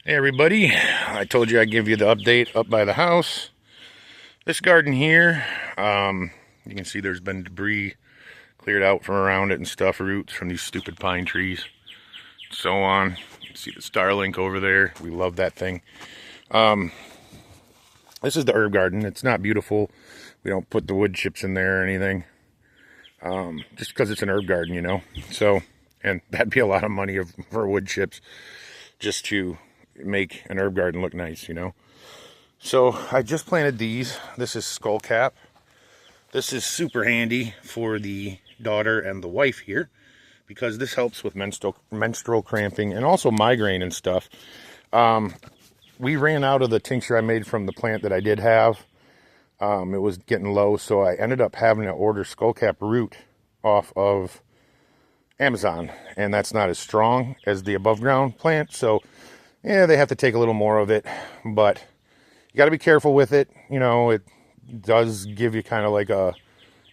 Hey everybody, I told you I'd give you the update up by the house. This garden here, you can see there's been debris cleared out from around it and stuff, roots from these stupid pine trees, so on. You can see the Starlink over there. We love that thing. This is the herb garden. It's not beautiful. We don't put the wood chips in there or anything, just because it's an herb garden, you know. So, and that'd be a lot of money for wood chips just to make an herb garden look nice, you know. So I just planted these. This is skullcap. This is super handy for the daughter and the wife here because this helps with menstrual cramping and also migraine and stuff. We ran out of the tincture I made from the plant that I did have. It was getting low, so I ended up having to order skullcap root off of Amazon, and that's not as strong as the above ground plant, so yeah, they have to take a little more of it, but you got to be careful with it. You know, it does give you kind of like a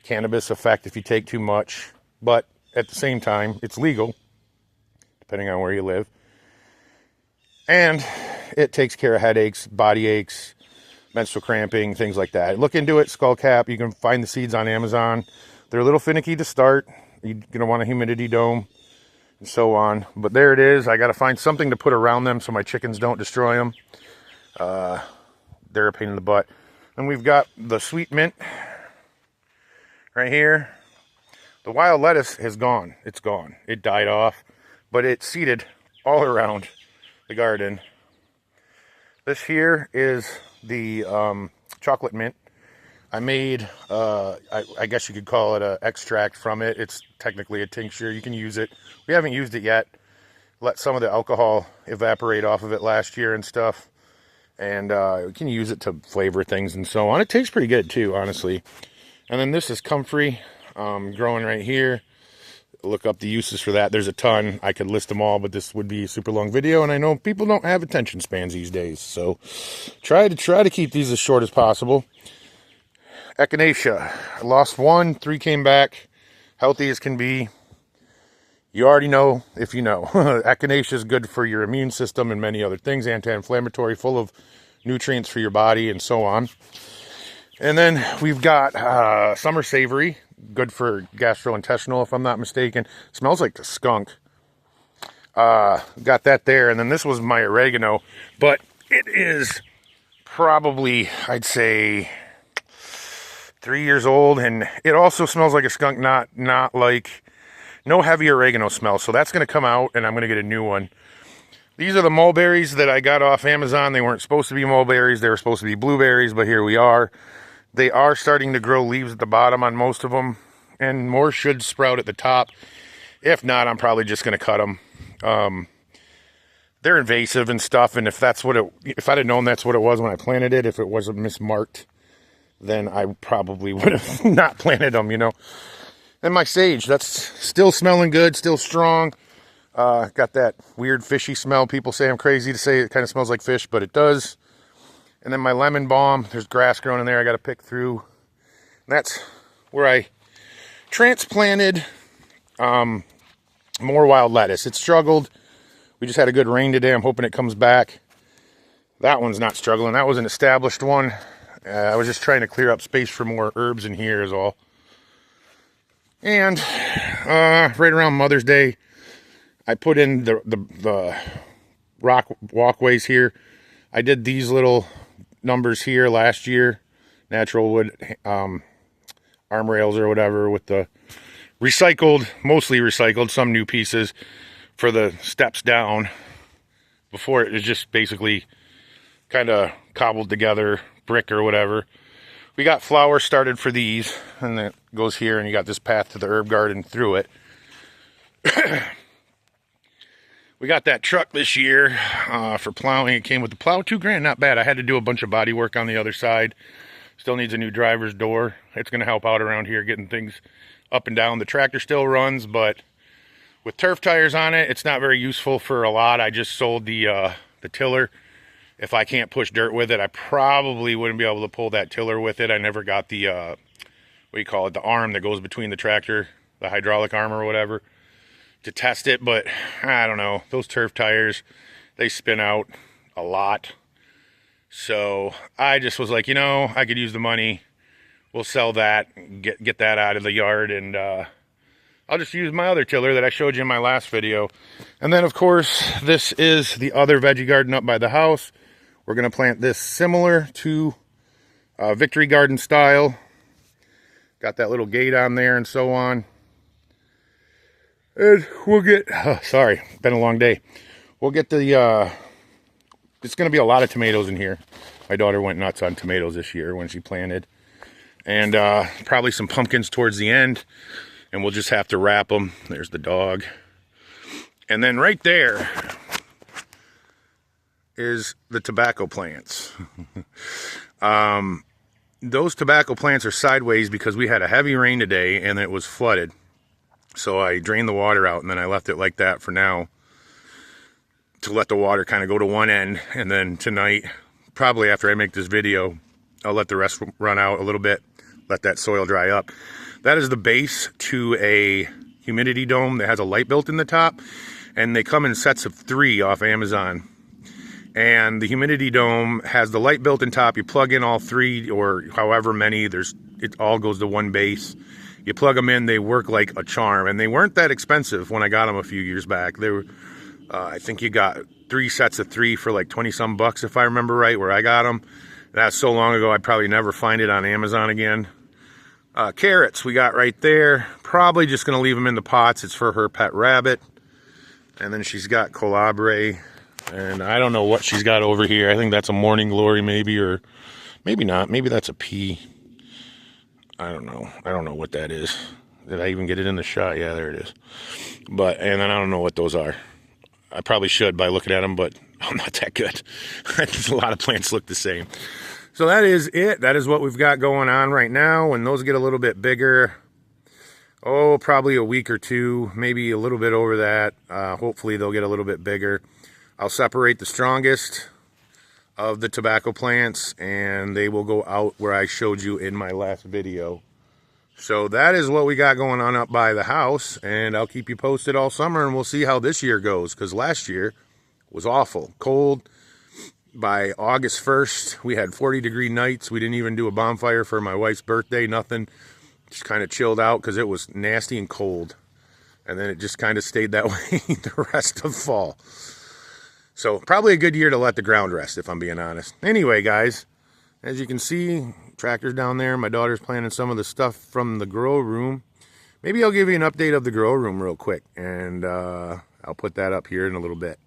cannabis effect if you take too much, but at the same time, it's legal, depending on where you live, and it takes care of headaches, body aches, menstrual cramping, things like that. Look into it, skullcap. You can find the seeds on Amazon. They're a little finicky to start. You're going to want a humidity dome and so on. But there it is. I got to find something to put around them so my chickens don't destroy them. They're a pain in the butt. And we've got the sweet mint right here. The wild lettuce has gone. It's gone. It died off. But it's seeded all around the garden. This here is the chocolate mint. I made, I guess you could call it an extract from it. It's technically a tincture. You can use it. We haven't used it yet. Let some of the alcohol evaporate off of it last year and stuff. And you can use it to flavor things and so on. It tastes pretty good too, honestly. And then this is comfrey, growing right here. Look up the uses for that. There's a ton. I could list them all, but this would be a super long video, and I know people don't have attention spans these days, so try to keep these as short as possible. Echinacea. I lost one, 3 came back, healthy as can be. You already know if you know. Echinacea is good for your immune system and many other things, anti-inflammatory, full of nutrients for your body and so on. And then we've got summer savory, good for gastrointestinal if I'm not mistaken. Smells like the skunk. Got that there. And then this was my oregano, but it is probably, I'd say, 3 years old, and it also smells like a skunk, not like, no heavy oregano smell. So that's going to come out, and I'm going to get a new one. These are the mulberries that I got off Amazon. They weren't supposed to be mulberries. They were supposed to be blueberries, but here we are. They are starting to grow leaves at the bottom on most of them, and more should sprout at the top. If not, I'm probably just going to cut them. They're invasive and stuff, and if I'd have known that's what it was when I planted it, if it wasn't mismarked, then I probably would have not planted them, you know. And my sage, that's still smelling good, still strong. Got that weird fishy smell. People say I'm crazy to say it kind of smells like fish, but it does. And then my lemon balm, there's grass growing in there I got to pick through. And that's where I transplanted more wild lettuce. It struggled. We just had a good rain today. I'm hoping it comes back. That one's not struggling. That was an established one. I was just trying to clear up space for more herbs in here is all. And right around Mother's Day, I put in the rock walkways here. I did these little numbers here last year, natural wood arm rails or whatever, with the recycled, mostly recycled, some new pieces for the steps down. Before it was just basically kind of cobbled together brick or whatever. We got flowers started for these, and that goes here, and you got this path to the herb garden through it. We got that truck this year for plowing. It came with the plow, $2,000, not bad. I had to do a bunch of body work on the other side. Still needs a new driver's door. It's going to help out around here getting things up and down. The tractor still runs, but with turf tires on it, it's not very useful for a lot. I just sold the tiller. If I can't push dirt with it, I probably wouldn't be able to pull that tiller with it. I never got the, what do you call it, the arm that goes between the tractor, the hydraulic arm or whatever, to test it. But I don't know, those turf tires, they spin out. a lot. So I just was like, you know, I could use the money. We'll sell that, get that out of the yard, and I'll just use my other tiller that I showed you in my last video. And then, of course, this is the other veggie garden up by the house. We're going to plant this similar to Victory Garden style. Got that little gate on there and so on. And we'll get, sorry, been a long day. We'll get the, it's going to be a lot of tomatoes in here. My daughter went nuts on tomatoes this year when she planted. And probably some pumpkins towards the end. And we'll just have to wrap them. There's the dog. And then right there is the tobacco plants. Those tobacco plants are sideways because we had a heavy rain today and it was flooded. So I drained the water out and then I left it like that for now to let the water kind of go to one end. And then tonight, probably after I make this video, I'll let the rest run out a little bit, let that soil dry up. That is the base to a humidity dome that has a light built in the top, and they come in sets of 3 off Amazon. And the humidity dome has the light built in top. You plug in all 3 or however many, it all goes to one base. You plug them in, they work like a charm, and they weren't that expensive when I got them a few years back. They were, I think you got 3 sets of 3 for like 20 some bucks if I remember right, where I got them. That's so long ago I'd probably never find it on Amazon again. Carrots we got right there. Probably just gonna leave them in the pots. It's for her pet rabbit. And then she's got colabre, and I don't know what she's got over here. I think that's a morning glory maybe, or maybe not. Maybe that's a pea. I don't know. I don't know what that is. Did I even get it in the shot? Yeah, there it is. But, and then I don't know what those are. I probably should by looking at them, but I'm not that good. A lot of plants look the same. So that is it. That is what we've got going on right now. When those get a little bit bigger, oh, probably a week or 2, maybe a little bit over that. Hopefully they'll get a little bit bigger. I'll separate the strongest of the tobacco plants, and they will go out where I showed you in my last video. So that is what we got going on up by the house, and I'll keep you posted all summer, and we'll see how this year goes, because last year was awful. Cold. By August 1st, we had 40-degree nights. We didn't even do a bonfire for my wife's birthday, nothing. Just kind of chilled out because it was nasty and cold. And then it just kind of stayed that way the rest of fall. So probably a good year to let the ground rest, if I'm being honest. Anyway, guys, as you can see, tractor's down there. My daughter's planting some of the stuff from the grow room. Maybe I'll give you an update of the grow room real quick, and I'll put that up here in a little bit.